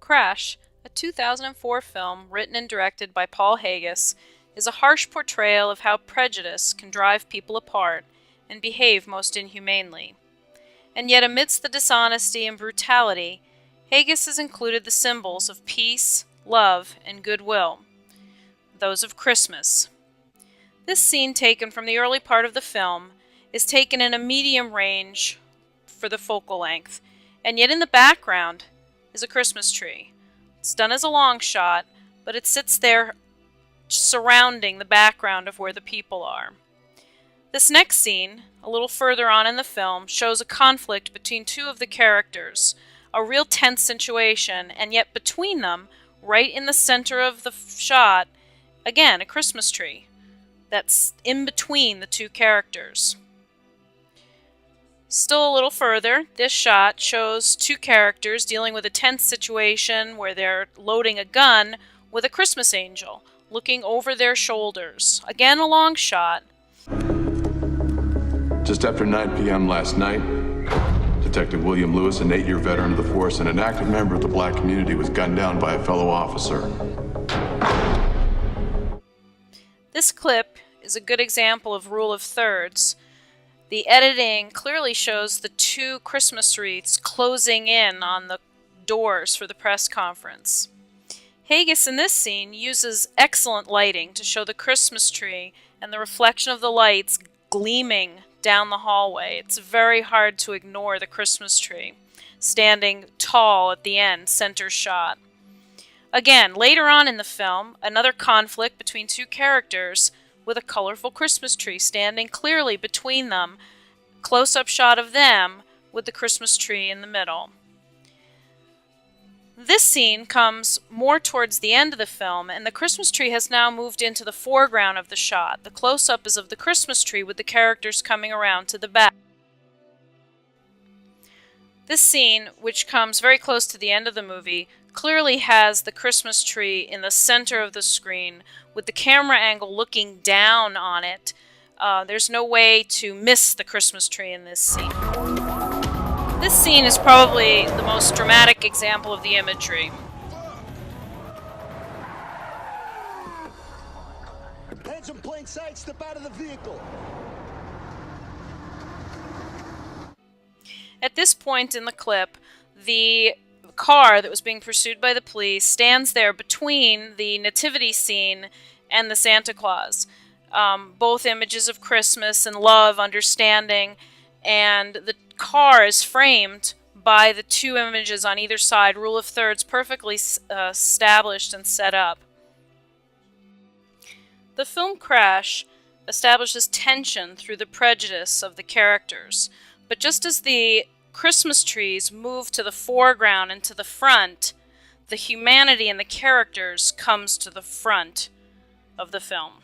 Crash, a 2004 film written and directed by Paul Haggis, is a harsh portrayal of how prejudice can drive people apart and behave most inhumanely. And yet amidst the dishonesty and brutality, Haggis has included the symbols of peace, love, and goodwill, those of Christmas. This scene, taken from the early part of the film, is taken in a medium range for the focal length, and yet in the background is a Christmas tree. It's done as a long shot, but it sits there surrounding the background of where the people are. This next scene, a little further on in the film, shows a conflict between two of the characters, a real tense situation, and yet between them, right in the center of the shot, again, a Christmas tree that's in between the two characters. Still a little further, this shot shows two characters dealing with a tense situation where they're loading a gun with a Christmas angel, looking over their shoulders. Again, a long shot. Just after 9 p.m. last night, Detective William Lewis, an 8-year veteran of the force and an active member of the black community, was gunned down by a fellow officer. This clip is a good example of rule of thirds. The editing clearly shows the two Christmas wreaths closing in on the doors for the press conference. Haggis in this scene uses excellent lighting to show the Christmas tree and the reflection of the lights gleaming down the hallway. It's very hard to ignore the Christmas tree, standing tall at the end, center shot. Again, later on in the film, another conflict between two characters with a colorful Christmas tree standing clearly between them, close-up shot of them with the Christmas tree in the middle. This scene comes more towards the end of the film, and the Christmas tree has now moved into the foreground of the shot. The close-up is of the Christmas tree with the characters coming around to the back. This scene, which comes very close to the end of the movie, clearly has the Christmas tree in the center of the screen with the camera angle looking down on it. There's no way to miss the Christmas tree in this scene. This scene is probably the most dramatic example of the imagery. Hands in plain sight, step out of the vehicle. At this point in the clip, the car that was being pursued by the police stands there between the nativity scene and the Santa Claus. Both images of Christmas and love, understanding, and the car is framed by the two images on either side, rule of thirds perfectly established and set up. The film Crash establishes tension through the prejudice of the characters, but just as the Christmas trees move to the foreground and to the front, the humanity in the characters comes to the front of the film.